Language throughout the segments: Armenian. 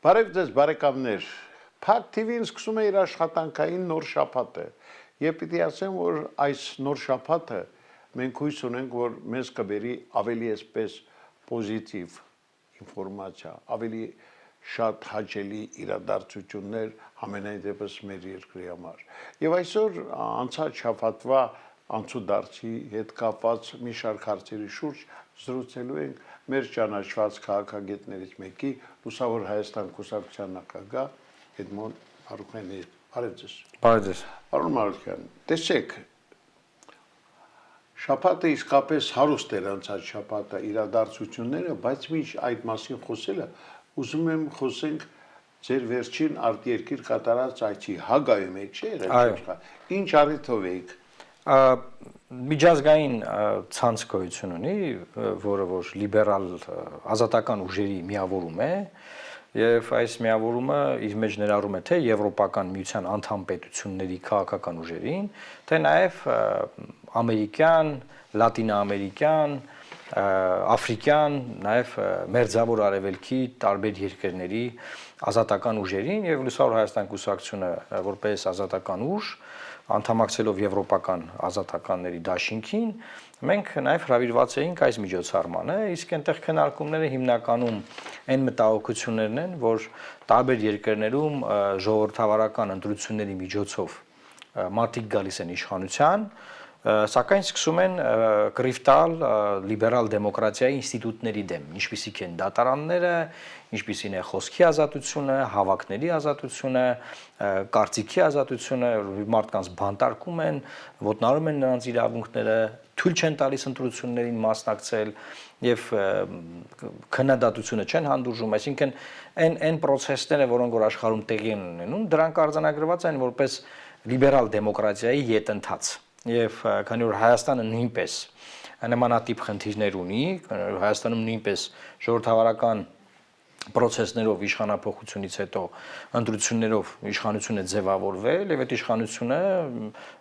Բարև ձեզ բարեկամներ, Փակ TV-ն սկսում է իր աշխատանքային նոր շաբաթը եւ պիտի ասեմ, որ այս նոր շաբաթը մենք հույս ունենք, որ մեզ կբերի ավելի այսպես պոզիտիվ ինֆորմացիա, ավելի շատ հաճելի իրադարձություններ ամենայն դեպս մեր երկրի համար։ Եվ այսօր անցած շաբաթվա անցուդարձի հետ կապված մի շարք հարցերի շուրջ զրուցելու ենք մեր ճանաչված քաղաքագետներից մեկի Լուսավոր Հայաստան կուսակցության նախագահ Էդմոն Մարուխյանի։ Բարև ձեզ։ Բարև ձեզ։ Պարոն Մարուխյան, տեսեք, շաբաթը իսկապես հարուստ էր անցած շաբաթը իրադարձությունները, բայց մինչ այդ մասին խոսելը ուզում եմ խոսենք ձեր վերջին արտերկիր կատարած այցի Հագայում եք, չէ՞ եղել։ Ինչ առիթով եք։ Միջազգային ցանց գոյություն ունի, որը որ լիբերալ ազատական ուժերի միավորում է, եւ այս միավորումը իր մեջ ներառում է թե Եվրոպական միության անդամ պետությունների քաղաքական ուժերին, թե նաեւ ամերիկյան, լատինոամերիկյան, աֆրիկյան, նաեւ մերձավոր արևելքի տարբեր երկրների ազատական ուժերին եւ Լուսավոր Հայաստան կուսակցությունը որպես ազատական ուժ անդամակցելով Եվրոպական ազատականների դաշինքին, մենք նաև հրավիրված էինք այս միջոցառմանը, իսկ այնտեղ քննարկումները հիմնականում այն մտահոգություններն են, որ տարբեր երկրներում ժողովրդավարական ընտրությունների միջոցով մարդիկ գալիս են իշխանության, սակայն սկսում են կռիվ տալ լիբերալ դեմոկրատիայի ինստիտուտների դեմ, ինչպիսիք են դատարանները, ինչպիսին է խոսքի ազատությունը, հավաքների ազատությունը, կարծիքի ազատությունը, մարդկանց բանտարկում են, ոտնարում են նրանց իրավունքները, թույլ չեն տալիս ընտրություններին մասնակցել եւ քննադատությունը չեն հանդուրժում, այսինքն այն process-ները, որոնք որ աշխարհում տեղի են ունենում, դրանք արձանագրված են որպես լիբերալ դեմոկրատիայի յետընթաց։ Եվ քանի որ Հայաստանը նույնպես նմանատիպ խնդիրներ ունի, Հայաստանում նույնպես ժողովրդավարական process-ներով իշխանապողությունից հետո ընտրություններով իշխանություն է ձևավորվել եւ այդ իշխանությունը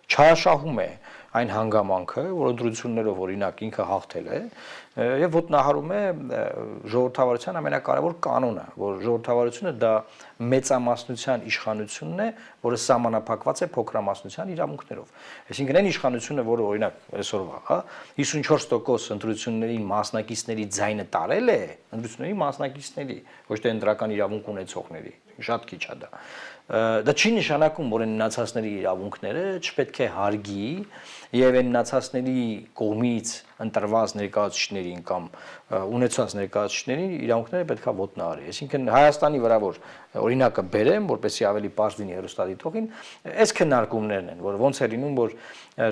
չարաշահում է այն հանգամանքը, որ ընտրություններով օրինակ ինքը հաղթել է եւ ոտնահարում է ժողովրդավարության ամենակարևոր կանոնը, որ ժողովրդավարությունը դա մեծամասնության իշխանությունն է, որը սահմանափակված է փոքրամասնության իրավունքներով։ Այսինքն այն իշխանությունը, որը օրինակ այսօրվա, հա, 54% ընտրությունների մասնակիցների ձայնը տարել է, ընտրությունների մասնակիցների, ոչ թե ընտրական իրավունք ունեցողների, շատ քիչ է դա։ Դա չի նշանակում, որ այն մնացածների իրավունքները չպետք է հարգի եւ այն մնացածների կողմից ընտրված ներկայացուցիչներին կամ ունեցած ներկայացուցիչներին իրավունքները պետք է ոտնահարի։ Այսինքն Հայաստանի վրա որ օրինակը բերեմ, որպեսզի ավելի པարզ լինի հեռուստադիտողին, այս քննարկումներն են, որ ոնց է լինում, որ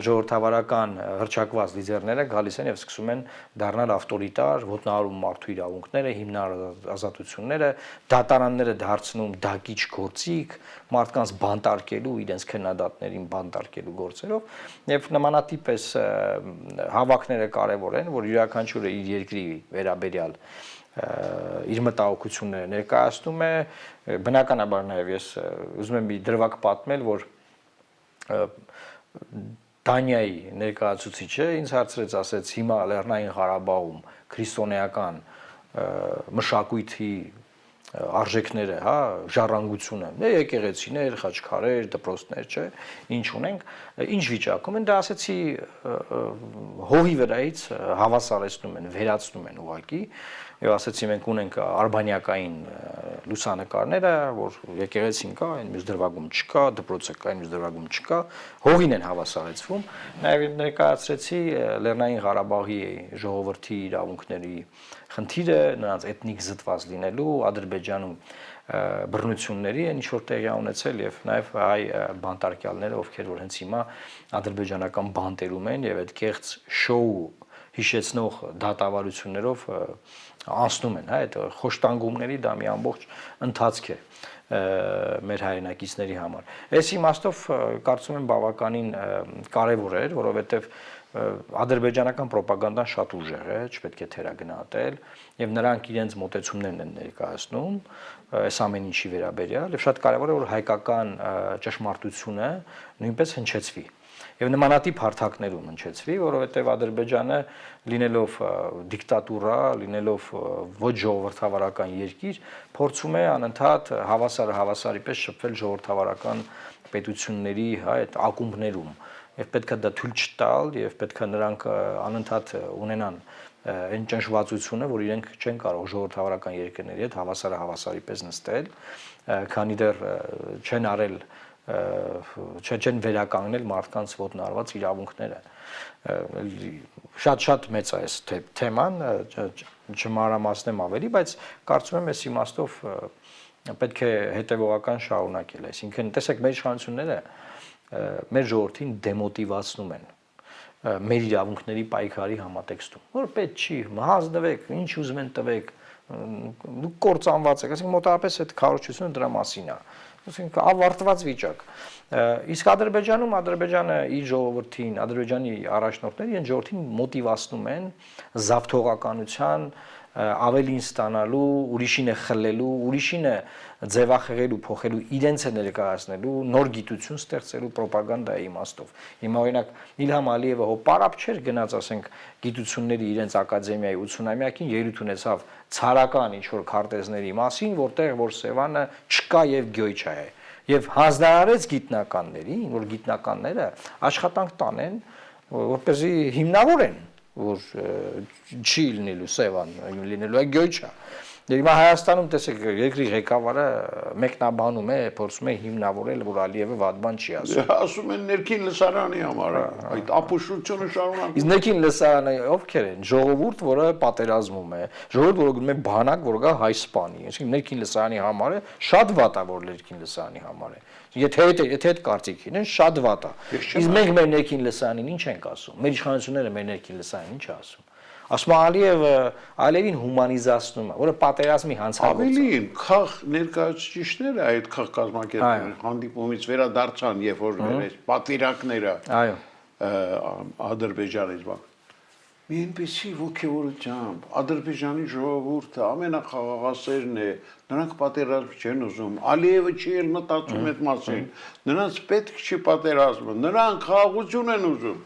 ժողովրդավարական հռչակված լիդերները գալիս են եւ սկսում են դառնալ ավտորիտար, ոտնահարում մարդու իրավունքները, հիմնարար ազատությունները, դատարանները դարձնում դակիչ գործիք, մարդկանց բանտարկելու, իրենց քննադատներին բանտարկելու գործերով եւ նմանատիպ էս հավաքները կարևոր են, որ յուրաքանչյուրը իր երկրի վերաբերյալ իր մտահոգությունները ներկայացնում է, բնականաբար նաեւ ես ուզում եմ մի դրվագ պատմել, որ Դանիայի ներկայացուցիչը ինձ հարցրեց, ասեց հիմա Լեռնային Ղարաբաղում քրիստոնեական մշակույթի արժեքները, հա, ժառանգությունը, եկեղեցիներ, խաչքարեր, դպրոցներ, չէ, ինչ ունենք, ինչ վիճակում են, դա ասեցի հողի վրայից հավասարեցնում են, վերացնում են ուղակի, եւ ասեցի մենք ունենք արբանյակային լուսանկարները, որ եկեղեցին կա, այն մյուս դրվագում չկա, դպրոցը կա, այն մյուս դրվագում չկա, հողին են հավասարեցվում, նաեւ ներկայացրեցի Լեռնային Ղարաբաղի ժողովրդի իրավունքների խնդիրը, նրանց էթնիկ զտված լինելու, Ադրբեջանում բռնությունների են ինչ-որ տեղի ունեցել եւ նաեւ հայ բանտարկյալները, ովքեր որ հենց հիմա ադրբեջանական բանտերում են եւ այդ կեղծ շոու հիշեցնող դատավարություններով անցնում են, հա, այդ խոշտանգումների դա մի ամբողջ ընթացք է մեր հայրենակիցների համար։ Այս իմաստով կարծում եմ բավականին կարևոր էր, որովհետեւ ադրբեջանական ռոպագանդան շատ ուժեղ է, չպետք է թերագնահատել, եւ նրանք իրենց մոտեցումներն են ներկայացնում այս ամեն ինչի վերաբերյալ, եւ շատ կարեւոր է որ հայկական ճշմարտությունը նույնպես հնչեցվի։ եւ նմանատիպ հարթակներում հնչեցվի, որովհետեւ Ադրբեջանը լինելով դիկտատուրա, լինելով ոչ ժողովրդավարական երկիր, փորձում է անընդհատ հավասարի պես շփվել ժողովրդավարական պետությունների, այդ ակումբներում եւ պետքա դա թույլ չտալ եւ պետքա նրանք անընդհատ ունենան այն ճնշվածությունը, որ իրենք չեն կարող ժողովրդավարական երկրների հետ հավասարի պես նստել, քանի դեռ չեն արել չեն վերականգնել մարդկանց ոտնահարված իրավունքները։ Շատ մեծ է այս թեման, չմանրամասնեմ ավելի, բայց կարծում եմ այս իմաստով պետք է հետևողական շարունակել, այսինքն տեսեք մեր իշխանությունները մեր ժողովրդին դեմոտիվացնում են մեր իրավունքների պայքարի համատեքստում, որ պետք չի, հանձնվեք, ինչ ուզում են տվեք, դուք կործանված եք, այսինքն մոտավորապես այդ քարոզչությունը դրա մասին է, այսինքն ավարտված վիճակ։ Իսկ Ադրբեջանը իր ժողովրդին, Ադրբեջանի առաջնորդները իրեն ժողովրդին մոտիվացնում են զավթողականության ավելին ստանալու, ուրիշին է խլելու, ուրիշին է ձևախեղելու, փոխելու, իրենց է ներկայացնելու, նոր գիտություն ստեղծելու ռոպագանդայի իմաստով։ Հիմա օրինակ Իլհամ Ալիևը հո պարապ չէր գնաց, ասենք, գիտությունների իրենց ակադեմիայի 80-ամյակին ելույթ ունեցավ ցարական ինչ-որ քարտեզների մասին, որտեղ որ Սևանը չկա եւ գյոյչա է։ Եվ հանձնարարեց գիտնականներին, որ գիտնականները աշխատանք տանեն, որպեսզի հիմնավորեն, որ չի լինելու Սևան, լինելու է գյոյչա։ Հիմա Հայաստանում տեսեք երկրի ղեկավարը մեկնաբանում է, փորձում է հիմնավորել, որ Ալիևը վատ բան չի ասում։ Ասում են ներքին լսարանի համար այդ ապուշությունը շարունակում։ Իսկ ներքին լսարանը ովքեր են։ Ժողովուրդ, որը պատերազմում է, ժողովուրդ, որը գնում է բանակ, որ գա հայ սպանի։ Այսինքն ներքին լսարանի համար է շատ վատ է, որ ներքին լսարանի համար է։ Եթե այդ կարծիքին են, շատ վատ է։ Իսկ մենք մեր ներքին լսարանին ինչ ենք ասում։ Մեր իշխանությունները մեր ներքին լսարանին ինչ է ասում։ Ասում Ալիևին հումանիզացնում է, որը պատերազմի հանցավոր է։ Ավելին, քաղ ներկայացուցիչները այդ քաղ կազմակերպների հանդիպումից վերադարձան, երբ որ այս պատվիրակները այո Ադրբեջանից բան։ Մի այնպեսի ոգևորությամբ Ադրբեջանի ժողովուրդը ամենախաղաղասերն է, նրանք պատերազմ չեն ուզում, Ալիևը չի էլ մտածում այդ մասին, նրանց պետք չի պատերազմը, նրանք խաղաղություն են ուզում։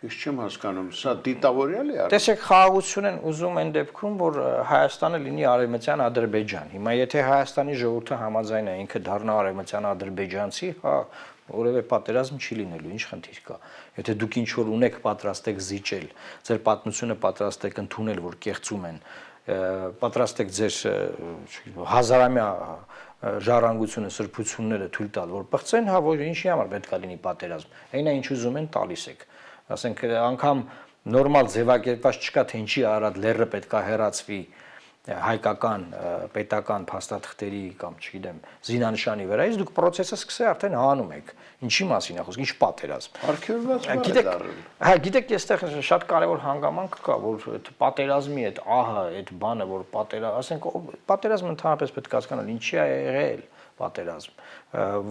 Ես չեմ հասկանում, սա դիտավորյալ է։ Տեսեք, խաղաղություն են ուզում այն դեպքում, որ Հայաստանը լինի արևմտյան Ադրբեջան։ Հիմա եթե Հայաստանի ժողովուրդը համաձայն է ինքը դառնա արևմտյան ադրբեջանցի, հա, որևէ պատերազմ չի լինելու, ինչ խնդիր կա։ Եթե դուք ինչ որ ունեք, պատրաստ եք զիջել, ձեր պատմությունը պատրաստ եք ընդունել, որ կեղծում են, պատրաստ եք ձեր հազարամյա ժառանգությունը, սրբությունները թույլ տալ, որ պղծեն, հա, որ ինչի համար պետք է լինի պատերազմ։ Այնա ինչ ուզում են, տալիս եք։ Ասենք անգամ նորմալ ձևակերպված չկա, թե ինչի Արարատ լեռը պետք է հեռացվի հայկական պետական փաստաթղթերի կամ չգիտեմ զինանշանի վրայից, դուք process-ը սկսե արդեն հանում եք։ Ինչի մասին է խոսքը, ինչ պատերազմ։ Արգելված բան է դառել։ Հա, գիտեք, այստեղ շատ կարևոր հանգամանք կա, որ այդ պատերազմի այդ ահը, այդ բանը, որ ասենք պատերազմը ընդհանրապես պետք է հասկանալ, ինչի է եղել պատերազմ։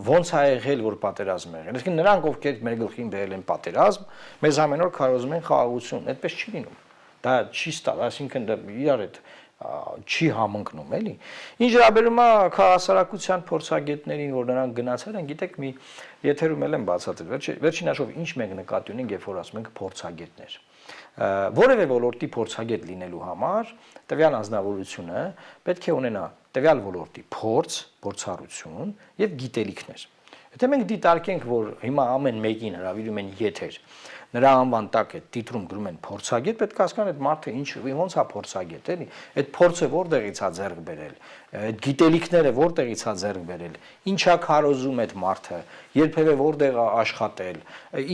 Ոնց է եղել, որ պատերազմ է եղել։ Այսինքն նրանք, ովքեր մեր գլխին բերել են պատերազմ, մեզ ամեն օր քարոզում են խաղաղություն։ Այդպես չի լինում։ Դա չի ստալ, այսինքն դա իրար հետ չի համընկնում, էլի։ Ինչ վերաբերում է քաղաքասարակության փորձագետներին, որ նրանք գնացել են, գիտեք, մի եթերում էլ են բացատրել։ Վերջին հաշվով ինչ մենք նկատի ունենք, երբ որ ասում ենք փորձագետներ։ Որևէ ոլորտի փորձագետ լինելու համար տվյալ անձնավորությունը պետք է ունենա տվյալ ոլորտի փորձ, փորձառություն եւ գիտելիքներ։ Եթե մենք դիտարկենք, որ հիմա ամեն մեկին հրավիրում են եթեր, նրա անվան տակ է տիտրում գրում են փորձագետ, պետք է հասկանան այդ մարդը ոնց է փորձագետ, էլի։ Այդ փորձը որտեղից է ձեռք բերել, այդ գիտելիքները որտեղից է ձեռք բերել, ինչա քարոզում այդ մարդը, երբևէ որտեղ է աշխատել,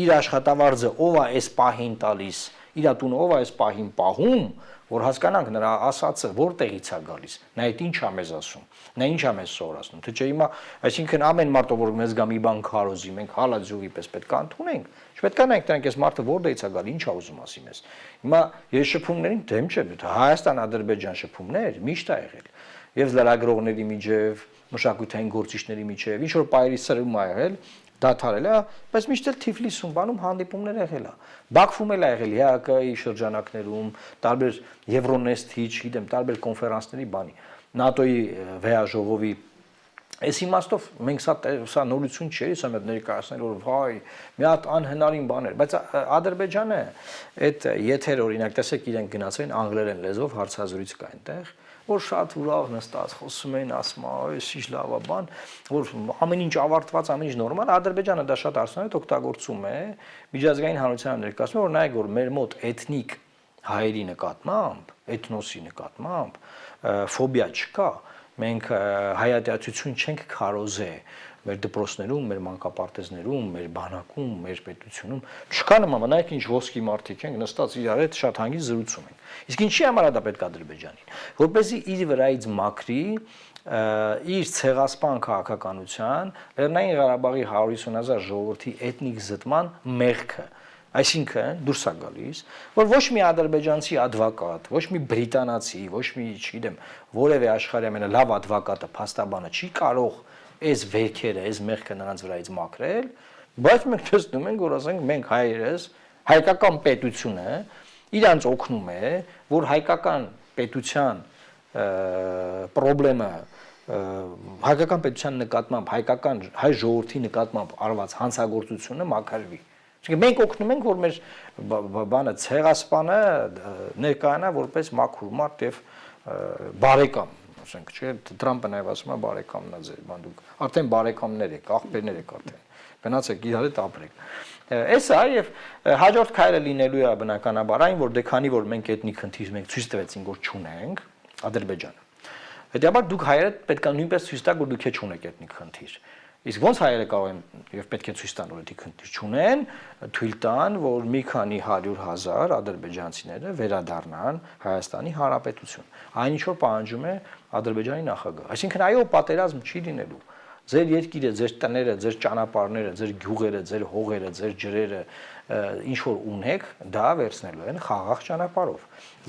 իր աշխատավարձը ով է այս պահին տալիս, իր տունը ով է այս պահին պահում, որ հասկանանք նրա ասածը որտեղից է գալիս, նա այդ ինչ է մեզ ասում, նա ինչ է մեզ սովորացնում, թե չէ հիմա, այսինքն ամեն մարդը որ մեզ գա մի բան քարոզի, մենք հալածյուղի պես պետք է ընդունենք, չպետք է նայենք դրանք այս մարդը որտեղից է գալի, ինչ է ուզում ասի մեզ։ Հիմա ես շփումներին դեմ չեմ, Հայաստան-Ադրբեջան շփումներ միշտ է եղել, եւ լրագրողների միջև, մշակութային գործիչների միջև, ինչ որ պայերի սրում է եղել, դադարել է, բայց միշտ էլ Թիֆլիսում բանում հանդիպումներ եղել է։ Բաքվում էլ ա եղել ՀԱԿ-ի շրջանակներում, տարբեր Եվրոնեստի, չգիտեմ, տարբեր կոնֆերանսների բանի, ՆԱՏՕ-ի վեաժողովի Այս իմաստով մենք սա նորություն չէ, սա մեծ ներկայացնել որ վայ, մի հատ անհնարին բան էր, բայց Ադրբեջանը այդ եթեր օրինակ տեսեք իրենք գնացին անգլերեն լեզվով հարցազրույց կա այնտեղ, որ շատ ուրախ նստած խոսում են, ասում այս ինչ լավ է բան, որ ամեն ինչ ավարտված, ամեն ինչ նորմալ, Ադրբեջանը դա շատ արդյունավետ օգտագործում է միջազգային հանրությանը ներկայացնում, որ նայեք որ մեր մոտ էթնիկ հայերի նկատմամբ, էթնոսի նկատմամբ ֆոբիա չկա, մենք հայատյացություն չենք քարոզե մեր դպրոցներում, մեր մանկապարտեզներում, մեր բանակում, մեր պետությունում չկա նման, նայեք ինչ ոսկի մարդիկ են նստած իրար հետ շատ հանգիստ զրուցում են։ Իսկ ինչի համար է դա պետք Ադրբեջանին, որպեսզի իր վրայից մաքրի իր ցեղասպան քաղաքականության Լեռնային Ղարաբաղի 150,000 ժողովրդի էթնիկ զտման մեղքը։ Այսինքն դուրս է գալիս, որ ոչ մի ադրբեջանցի advocat, ոչ մի բրիտանացի, ոչ մի, չգիտեմ, որևէ աշխարհի ամենալավ advocate-ը, փաստաբանը չի կարող այս վերքերը, այս մեղքը նրանց վրայից մաքրել, բայց մենք տեսնում ենք, որ ասենք մենք հայերս, հայկական պետությունը իրանց օգնում է, որ հայկական պետության խնդրը հայկական պետության նկատմամբ, հայկական հայ ժողովրդի նկատմամբ արված հանցագործությունը մաքրվի։ Մենք օգնում ենք, որ մեր բանը ցեղասպանը ներկայանա որպես մաքուր մարդ եւ բարեկամ, ասենք, չէ՞, Թրամփը նաեւ ասում է բարեկամն է ձեր, բան դուք արդեն բարեկամներ եք, աղբերներ եք արդեն։ Գնացեք իրար հետ ապրեք։ Էս է եւ հաջորդ քայլը լինելու է բնականաբար այն, որ դե քանի որ մենք էթնիկ խնդիր մենք ցույց տվեցինք, որ չունենք Ադրբեջանը։ Հետեւաբար դուք հայերը պետք է նույնպես ցույց տաք, որ դուք չունեք էթնիկ խնդիր։ Իսկ ոնց հայերը կարող են եւ պետք է ցույց տան որ էթնիկ խնդիր չունեն, թույլ տան, որ մի քանի 100,000 ադրբեջանցիները վերադառնան Հայաստանի Հանրապետություն։ Այն ինչ որ պահանջում է Ադրբեջանի նախագահը։ Այսինքն այո, պատերազմ չի լինելու։ Ձեր երկիրը, ձեր տները, ձեր ճանապարհները, ձեր գյուղերը, ձեր հողերը, ձեր ջրերը, ինչ որ ունեք, դա վերցնելու են խաղաղ ճանապարհով։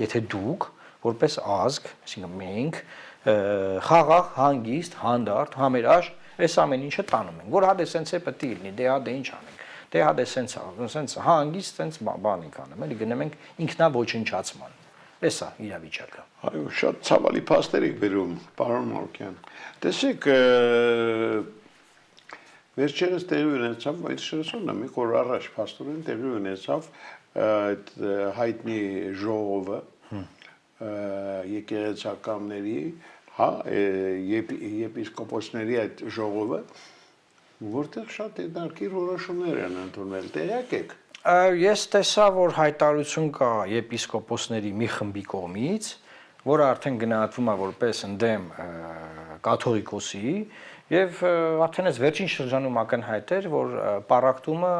Եթե դուք որպես ազգ, այսինքն մենք խաղաղ, հանգիստ, հանդարտ, համերաշխ այս ամեն ինչը տանում ենք, որ հա դե սենց է պետք է լինի, դե հա դե ինչ անենք, դե հա դե սենց հանգիստ սենց բան ենք անում, էլի գնում ենք ինքնաոչնչացման։ Էս է իրավիճակը։ Այո, շատ ցավալի փաստեր եք բերում, պարոն Մարկյան։ Տեսեք, վերջերս տեղի ունեցավ, այդ շրջանը մի օր առաջ փաստորեն տեղի ունեցավ այդ հայտնի ժողովը եկեղեցականների, հա, եպիսկոպոսների այդ ժողովը, որտեղ շատ հետաքրքիր որոշումներ են ընդունել, տեղյակ եք։ Ես տեսա, որ հայտարարություն կա եպիսկոպոսների մի խմբի կողմից, որը արդեն գնահատվում է որպես ընդդեմ կաթողիկոսի եւ արդեն այս վերջին շրջանում ակնհայտ էր, որ պարակտումը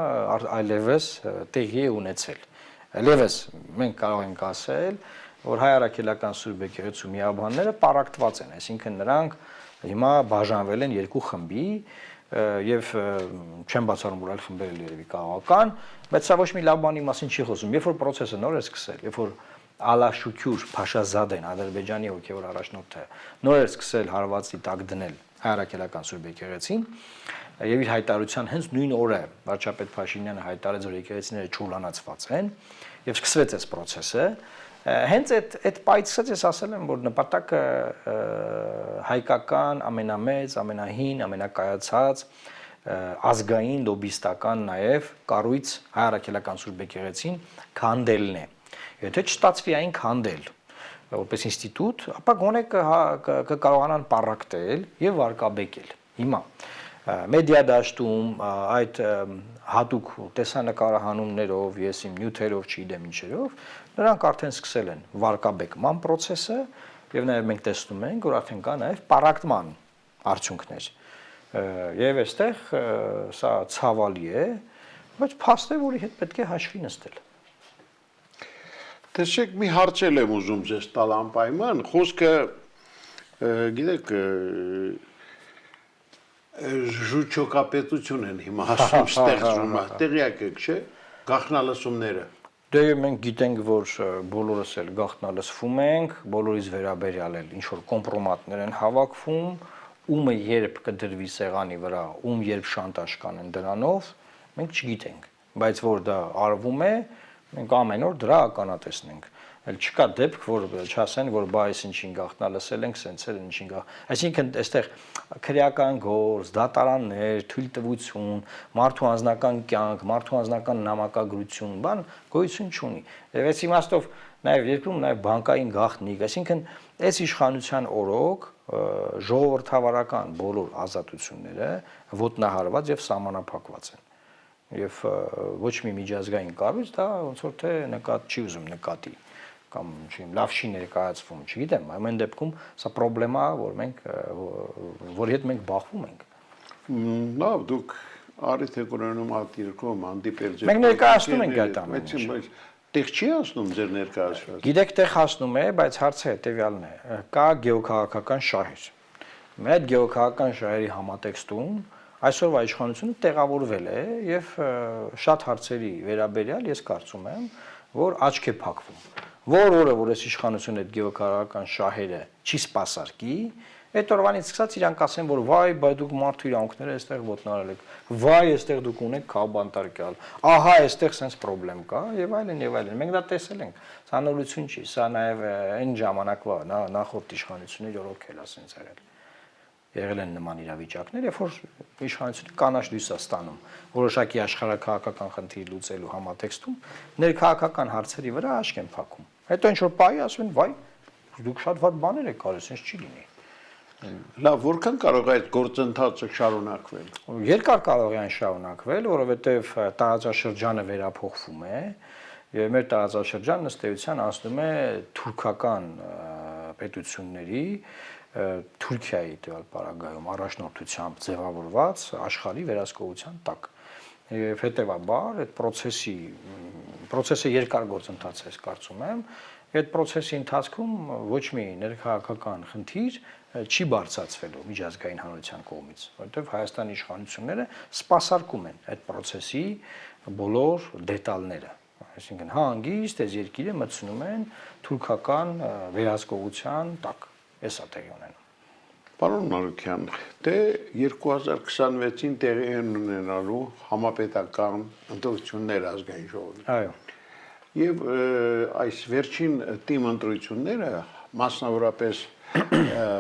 այլևս տեղի է ունեցել։ Այլևս մենք կարող ենք ասել, որ հայ առաքելական Սուրբ եկեղեցու միաբանները պարակտված են, այսինքն նրանք հիմա բաժանվել են երկու խմբի եւ չեմ բացառում որ այլ խմբեր երևի կաղական, բայց սա ոչ մի լավ բանի մասին չի խոսում։ Երբ որ process-ը նոր է սկսել, երբ որ Ալաշուքյուր Փաշազադեն, Ադրբեջանի հոգևոր առաջնորդը, նոր էր սկսել հարվածի տակ դնել հայ առաքելական Սուրբ եկեղեցին, եւ իր հայտարարության հենց նույն օրը վարչապետ Փաշինյանը հայտարարեց, որ եկեղեցիները չուլանացված են, եւ սկսվեց այս process-ը, հենց այդ պայծից ես ասել եմ, որ նպատակը հայկական ամենամեծ, ամենահին, ամենակայացած ազգային լոբիստական նաև կառույց հայ առաքելական Սուրբ եկեղեցին քանդելն է։ Եթե չստացվի այն քանդել որպես ինստիտուտ, ապա գոնե կկարողանան պառակտել եւ վարկաբեկել։ Հիմա մեդիա դաշտում այդ հատուկ տեսանկարահանումներով, ես իմ նյութերով չգիտեմ ինչերով, նրանք արդեն սկսել են վարկաբեկման process-ը եւ նաեւ մենք տեսնում ենք, որ արդեն կա նաեւ պառակտման արդյունքներ։ Եվ այստեղ սա ցավալի է, բայց փաստ է, որի հետ պետք է հաշվի նստել։ Տեսեք, մի հարց եմ ուզում ձեզ տալ անպայման, խոսքը գիտեք ժուչոկապետություն են հիմա ասում ստեղծում, տեղյակ եք, չէ՞, գաղտնալսումները։ Դե մենք գիտենք, որ բոլորս էլ գաղտնալսվում ենք, բոլորից վերաբերյալ էլ ինչ որ կոմպրոմատներ են հավաքվում, ումը երբ կդրվի սեղանի վրա, երբ շանտաժ կանեն դրանով, մենք չգիտենք, բայց որ դա արվում է, Մենք ամեն օր դրա ականատեսն ենք։ Էլ չկա դեպք, որ չասեն, որ բա այս ինչին գախտնա լսել ենք, սենց էլ ինչին գախ։ Այսինքն այստեղ քրեական գործ, դատարաններ, թույլտվություն, մարդու անձնական կյանք, մարդու անձնական նամակագրություն, բան գոյություն չունի։ Եվ այս իմաստով նաև երկրում նաև բանկային գաղտնիք, այսինքն այս իշխանության օրոք ժողովրդավարական բոլոր ազատությունները ոտնահարված եւ սահմանափակված են։ Եվ ոչ մի միջազգային կառույց դա ոնց որ թե չի ուզում նկատի կամ լավ չի ներկայացվում, չգիտեմ, ամեն դեպքում սա խնդրեմա, որի հետ մենք բախվում ենք։ Լավ, դուք արիթ եք ունենում ատիրքում, հանդիպել եք։ Մենք ներկայացնում ենք այդ ամենը։ Բայց տեղ չի ասնում ձեր ներկայացված։ Գիտեք, տեղ հասնում է, բայց հարցը հետեւյալն է։ Կա գեոքաղաքական շահեր։ Այդ գեոքաղաքական շահերի համատեքստում այսօրվա իշխանությունը տեղավորվել է եւ շատ հարցերի վերաբերյալ ես կարծում եմ, որ աչք է փակվում։ Որ օրը, որ այս իշխանությունը այդ գեոքաղաքական շահերը չի սպասարկի, այդ օրվանից սկսած իրանք ասեն, որ վայ, բայ դուք մարդու իրավունքները այստեղ ոտնահարել եք, վայ, այստեղ դուք ունեք քաղբանտարկյալ, ահա այստեղ sense պրոբլեմ կա եւ այլն եւ այլն։ Մենք դա տեսել ենք։ Սա նորություն չի, սա նաեւ այն ժամանակվա նախորդ իշխանությունների օրոք էլ ասենց եղել։ Եղել են նման իրավիճակներ, երբ որ իշխանությունը կանաչ լույս է ստանում որոշակի աշխարհակաղակական խնդիր լուծելու համատեքստում, ներքաղաքական հարցերի վրա աշկ են փակում։ Հետո ինչ որ պահի ասում են, վայ, դուք շատ վատ բաներ եք արել, sense չի լինի։ Լավ, որքան կարող է այդ գործընթացը շարունակվել։ Երկար կարող է այն շարունակվել, որովհետև տարածաշրջանը վերափոխվում է, եւ մեր տարածաշրջանն ըստ էության անցնում է թուրքական պետությունների Թուրքիայի տվյալ պարագայում առաջնորդությամբ ձևավորված աշխարհի վերահսկողության տակ։ Եվ հետեւաբար այդ process-ը երկար գործընթաց է, կարծում եմ, այդ process-ի ընթացքում ոչ մի ներքաղաքական խնդիր չի բարձրացվելու միջազգային հանրության կողմից, որովհետև Հայաստանի իշխանությունները սպասարկում են այդ process-ի բոլոր դետալները։ Այսինքն հանգիստ այս երկիրը մտցնում են թուրքական վերահսկողության տակ։ Էսա տեղի ունենում։ Պարոն Մարուկյան, դե 2026-ին տեղի են ունենալու համապետական ընտրություններ ազգային ժողովի։ Այո։ Եվ այս վերջին թիմ ընտրությունները, մասնավորապես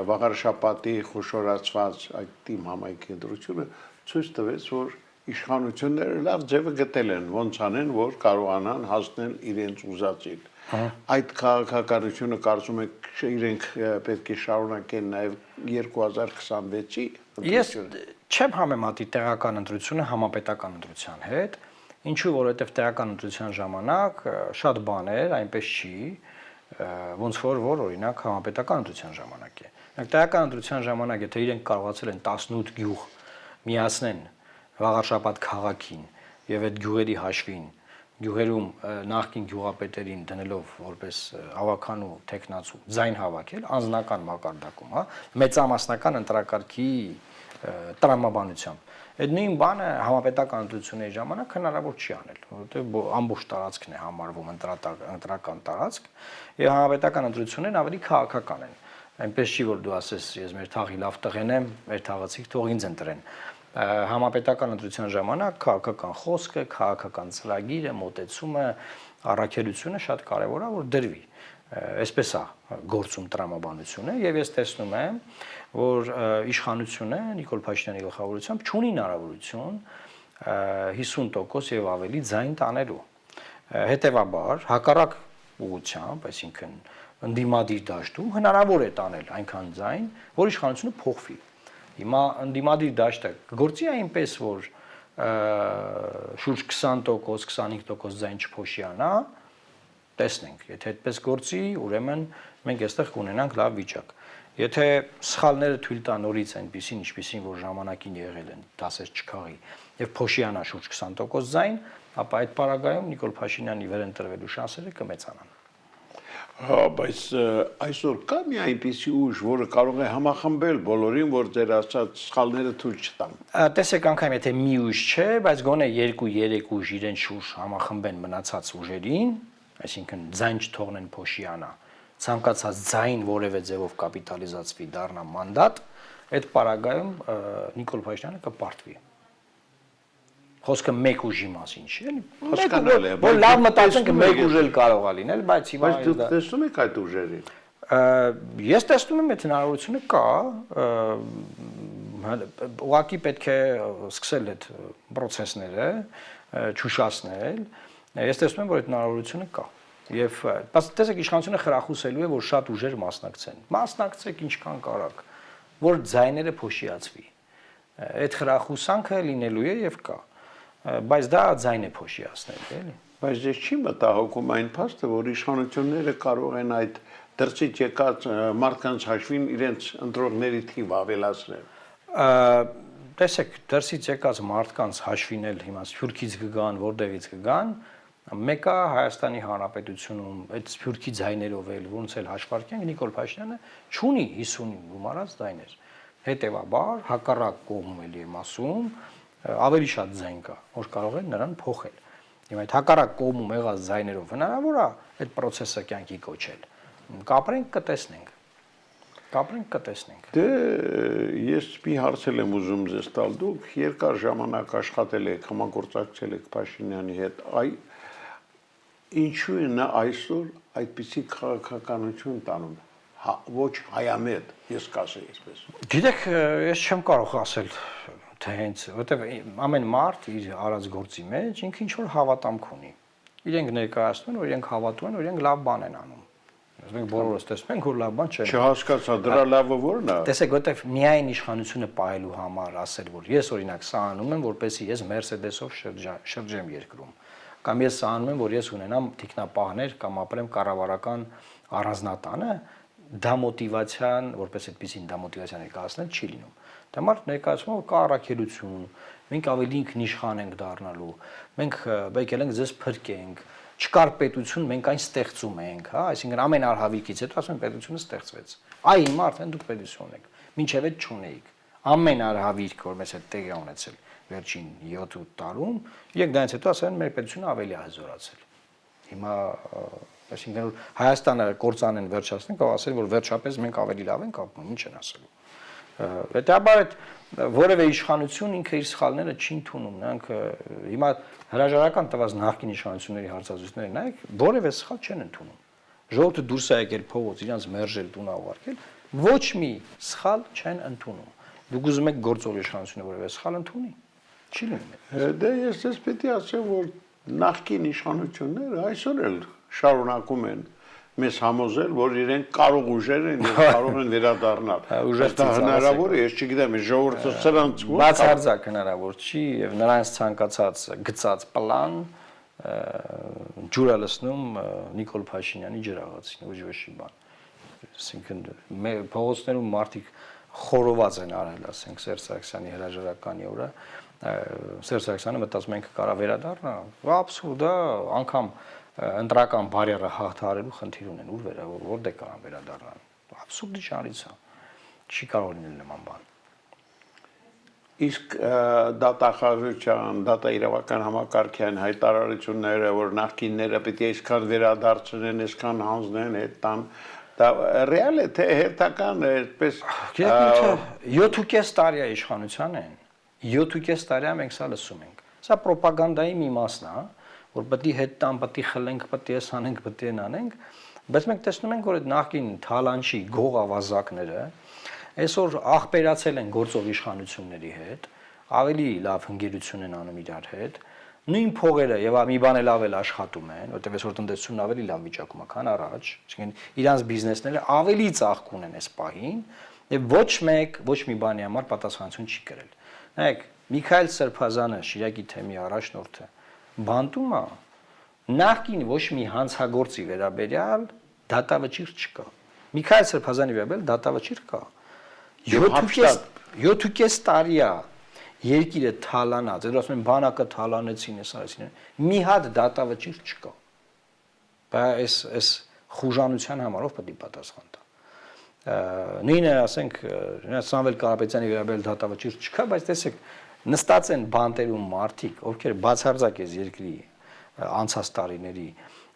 վաղարշապատի խոշորացված այդ թիմ համայնքի ընտրությունը ցույց տվեց, որ իշխանությունները լավ ձևը գտել են, ոնց անեն, որ կարողանան հասնել իրենց ուզածին։ Այդ քաղաքականությունը կարծում եք իրենք պետք է շարունակեն նաև 2026-ի Ես չեմ համեմատի տեղական ընտրությունը համապետական ընտրության հետ, ինչու որովհետև տեղական ընտրության ժամանակ շատ բաներ այնպես չի, ոնց որ օրինակ համապետական ընտրության ժամանակ է։ Տեղական ընտրության ժամանակ եթե իրենք կարողացել են 18 գյուղ միացնեն Վաղարշապատ քաղաքին եւ այդ գյուղերի հաշվին գյուղերում նախկին գյուղապետերին դնելով որպես ավականու տեխնացու ձայն հավաքել անձնական մակարդակում, հա, մեծամասնական ընտրակարգի տրամաբանությամբ։ Այդ նույն բանը համապետական ընտրությունների ժամանակ հնարավոր չի անել, որովհետև ամբողջ տարածքն է համարվում ընտրական տարածք, եւ համապետական ընտրություններն ավելի քաղաքական են։ Այնպես չի որ դու ասես, ես մեր թաղի լավ տղեն եմ, մեր թաղացիք թող ինձ ընտրեն։ Համապետական ընտրության ժամանակ քաղաքական խոսքը, քաղաքական ծրագիրը, մոտեցումը, առաքելությունը շատ կարևոր է, որ դրվի։ Այսպես է գործում տրամաբանությունը եւ ես տեսնում եմ, որ իշխանությունը Նիկոլ Փաշինյանի գլխավորությամբ չունի հնարավորություն 50% եւ ավելի ձայն տանելու։ Հետևաբար հակառակ ուղղությամբ, այսինքն ընդդիմադիր դաշտում հնարավոր է տանել այնքան ձայն, որ իշխանությունը փոխվի։ Հիմա ընդդիմադիր դաշտը գործի այնպես, որ շուրջ 20%, 25% ձայն չփոշիանա, տեսնենք, եթե այդպես գործի, ուրեմն մենք այստեղ կունենանք լավ վիճակ։ Եթե սխալները թույլ տա նորից այնպեսին, ինչպեսին որ ժամանակին եղել են, դասեր չքաղի, եւ փոշիանա շուրջ 20% ձայն, ապա այդ պարագայում Նիկոլ Փաշինյանի վերընտրվելու շանսերը կմեծանան։ Հա, բայց այսօր կա մի այնպիսի ուժ, որը կարող է համախմբել բոլորին, որ ձեր ասած սխալները թույլ չտան։ Տեսեք անգամ եթե մի ուժ չէ, բայց գոնե 2-3 ուժ իրեն շուրջ համախմբեն մնացած ուժերին, այսինքն ձայն չթողնեն փոշիանա, ցանկացած ձայն որևէ ձևով կապիտալիզացվի, դառնա մանդատ, այդ պարագայում Նիկոլ Փաշինյանը կպարտվի։ խոսքը մեկ ուժի մասին չի, էլի։ Հասկանալի է, Որ լավ մտածենք մեկ ուժ էլ կարող է լինել, բայց հիմա Բայց դուք տեսնում եք այդ ուժերին։ Ես տեսնում եմ այդ հնարավորությունը կա, ուղղակի պետք է սկսել այդ process-ները, ճուշացնել։ Ես տեսնում եմ, որ այդ հնարավորությունը կա։ Եվ տեսեք իշխանությունը խրախուսելու է, որ շատ ուժեր մասնակցեն։ Մասնակցեք ինչքան կարաք, որ ձայները փոշիացվի։ Այդ խրախուսանքը լինելու է եւ կա։ Բայց դա ձայն է փոշիացնել, էլի։ Բայց ես չի մտահոգում այն փաստը, որ իշխանությունները կարող են այդ դրսից եկած մարդկանց հաշվին իրենց ընտրողների թիվը ավելացնել։ Տեսեք, դրսից եկած մարդկանց հաշվին էլ հիմա Սփյուռքից կգան, որտեղից կգան, մեկը Հայաստանի Հանրապետությունում այդ Սփյուռքի ձայներով էլ ոնց էլ հաշվարկենք Նիկոլ Փաշինյանը չունի 50 գումարած ձայներ։ Հետևաբար հակառակ կողմում էլ եմ ասում, ավելի շատ ձայն կա, որ կարող են նրան փոխել։ Հիմա այդ հակառակ կողմում եղած ձայներով հնարավոր է այդ process-ը կյանքի կոչել։ Կապրենք կտեսնենք։ Կապրենք կտեսնենք։ Դե ես մի հարց եմ ուզում ձեզ տալ, դուք երկար ժամանակ աշխատել եք, համագործակցել եք Փաշինյանի հետ, ինչու է նա այսօր այդպիսի քաղաքականություն տանում, ոչ հայամետ, ես կասեի այսպես։ Գիտեք, ես չեմ կարող ասել, թե հենց, որտեղ ամեն մարդ իր արած գործի մեջ ինքը ինչ որ հավատամք ունի։ Իրենք ներկայացնում են, որ իրենք հավատում են, որ իրենք լավ բան են անում։ Մենք բոլորս տեսնում ենք, որ լավ բան չեն։ Չհասկացա, դրա լավը ո՞րն է։ Տեսեք, որտեղ միայն իշխանությունը պահելու համար ասել, որ ես օրինակ սա անում եմ, որպեսզի ես Mercedes-ով շրջեմ երկրում, կամ ես սա անում եմ, որ ես ունենամ թիկնապահներ կամ ապրեմ կառավարական առանձնատանը, դա մոտիվացիան, որպես այդպեսին դա մոտիվացիան ներկայացնել չի լինում։ Դա մարդ ներկայացնում որ կա առաքելություն, մենք ավելի ինքնիշխան ենք դառնալու, մենք եկել ենք ձեզ փրկենք, չկար պետություն, մենք այն ստեղծում ենք, հա, այսինքն ամեն արհավիկից հետո ասում պետությունը ստեղծվեց։ Այ հիմա արդեն դուք պետություն եք, մինչև այդ չունեիք։ Ամեն արհավիրք, որ մեզ հետ տեղի ունեցել վերջին 7-8 տարում, եկեք դրանից հետո ասեն մեր պետությունը ավելի հզորացել։ Հիմա այսինքն Հայաստանը կործանեն վերջացնեն, կարող ասել որ վերջապես մենք ավելի լավ ենք ապրում, ինչ են ասելու։ Հետաբար այդ որևէ իշխանություն ինքը իր սխալները չի ընդունում, նրանք հիմա հրաժարական տված նախկին իշխանությունների հարցազրույցները նայեք, որևէ սխալ չեն ընդունում։ Ժողովուրդը դուրս է եկել փողոց, իրանց մերժել, տուն ավարկել, ոչ մի սխալ չեն ընդունում։ Դուք ուզում եք գործող իշխանությունը որևէ սխալ ընդունի։ Չի լինում։ Դե ես ես պետք է ասեմ, որ նախկին իշխանությունները այսօր էլ շարունակում են մեզ համոզել, որ իրենք կարող ուժեր են եւ կարող են վերադառնալ։ Դա հնարավոր է, ես չգիտեմ, ժողովուրդը սրանց բացարձակ հնարավոր չի եւ նրանց ցանկացած գծած պլան ջուր է լցնում Նիկոլ Փաշինյանի ջրաղացին, ոչ ոչի բան։ Այսինքն փողոցներում մարդիկ խորոված են արել, ասենք Սերժ Սարգսյանի հրաժարականի օրը Սերժ Սարգսյանը մտածում ենք կարա վերադառնա, աբսուրդ է, անգամ ընտրական բարերը հաղթահարելու խնդիր ունեն, ուր որտեղ կարան վերադառնան։ Աբսուրդի շարից է։ Չի կարող լինել նման բան։ Իսկ դատախազության, դատաիրավական համակարգյան հայտարարությունները, որ նախկինները պետք է այսքան վերադարձնեն, այսքան հանձնեն, այդ տան, դա ռեալ է թե հերթական է, այդպես։ Գիտեք, 7.5 տարի է իշխանության են։ 7.5 տարի մենք սա լսում ենք։ Սա ռոպագանդայի մի մասն է, որ պետք է հետ տան, պետք է խլենք, պետք է անենք, պետք է անենք, բայց մենք տեսնում ենք, որ այդ նախկին թալանչի գողավազակները այսօր աղբերացել են գործող իշխանությունների հետ, ավելի լավ հնգերություն են անում իրար հետ, նույն փողերը եւ մի բան էլ ավել աշխատում են, որտեղ այսօր տնտեսությունն ավելի լավ վիճակում է, քան առաջ, այսինքն իրանց բիզնեսները ավելի ծաղկուն են այս պահին եւ ոչ մեկ, ոչ մի բանի համար պատասխանատվություն չի կրել։ Նայեք, Միքայել Սրբազանը, Շիրակի թեմի առաջնորդը, բանտում է, նախկին ոչ մի հանցագործի վերաբերյալ դատավճիռ չկա։ Միքայել Սրբազանի վերաբերյալ դատավճիռ կա։ 7.5 տարի է երկիրը թալանած, դեռ ասում են բանակը թալանեցին, ասացին, մի հատ դատավճիռ չկա։ Բայց այս խուժանության համարով պետք է պատասխան տա։ Նույնը ասենք, Սամվել Կարապետյանի վերաբերյալ դատավճիռ չկա, բայց տեսեք, նստած են բանտերում մարդիկ, ովքեր բացարձակ էս երկրի անցած տարիների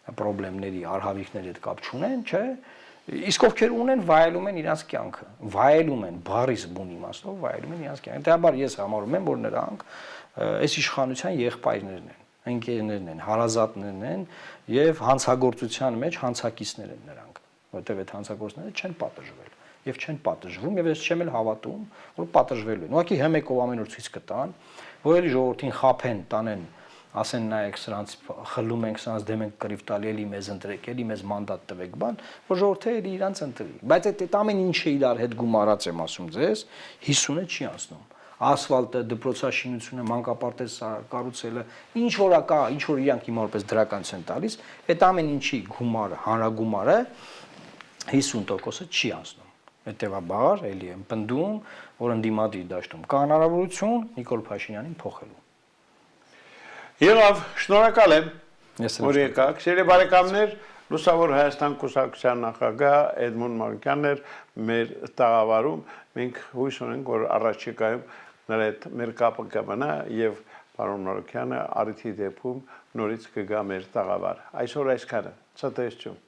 խնդիրների, արհավիրքների հետ կապ չունեն, չէ։ Իսկ ովքեր ունեն, վայելում են իրենց կյանքը, վայելում են բառիս բուն իմաստով, վայելում են իրենց կյանքը։ Դեպաբար ես համարում եմ, որ նրանք այս իշխանության եղբայրներն են, ընկերներն են, հարազատներն են եւ հանցագործության մեջ հանցակիցներ են նրանք, որտեղ այդ հանցագործները չեն պատժվել եւ չեն պատժվում եւ ես չեմ էլ հավատում, որ պատժվելու են։ Ուղղակի հեմեկով ամեն օր ցույց կտան, որ էլի ժողովրդին խափեն, տանեն, ասեն նայեք սրանց խլում ենք, սրանց դեմ ենք կռիվ տալի, էլի մեզ ընտրեք, էլի մեզ մանդատ տվեք, բան, որ ժողովուրդը էլի իրանց ընտրի։ Բայց այդ ամեն ինչը իրար հետ գումարած եմ ասում ձեզ, 50-ը չի անցնում։ Ասֆալտը, դպրոցաշինությունը, մանկապարտեզ կառուցելը, ինչ որ կա, ինչ որ իրանք հիմա որպես դրականություն են տալիս, այդ ամեն ինչի գումարը, հանրագումարը 50%-ը չի անցնում։ Հետևաբար էլի եմ պնդում, որ ընդդիմադիր դաշտում կա հնարավորություն Նիկոլ Փաշինյանին փոխելու։ Եղավ, շնորհակալ եմ, Ես որ եկաք։ Սիրելի բարեկամներ, Լուսավոր Հայաստան կուսակցության նախագահ Էդմոն Մանուկյանն էր մեր տաղավարում։ Մենք հույս ունենք, որ առաջիկայում նրա հետ մեր կապը կմնա եւ պարոն Մանուկյանը առիթի դեպքում նորից կգա մեր տաղավար։ Այսօր այսքանը։ Ցտեսություն։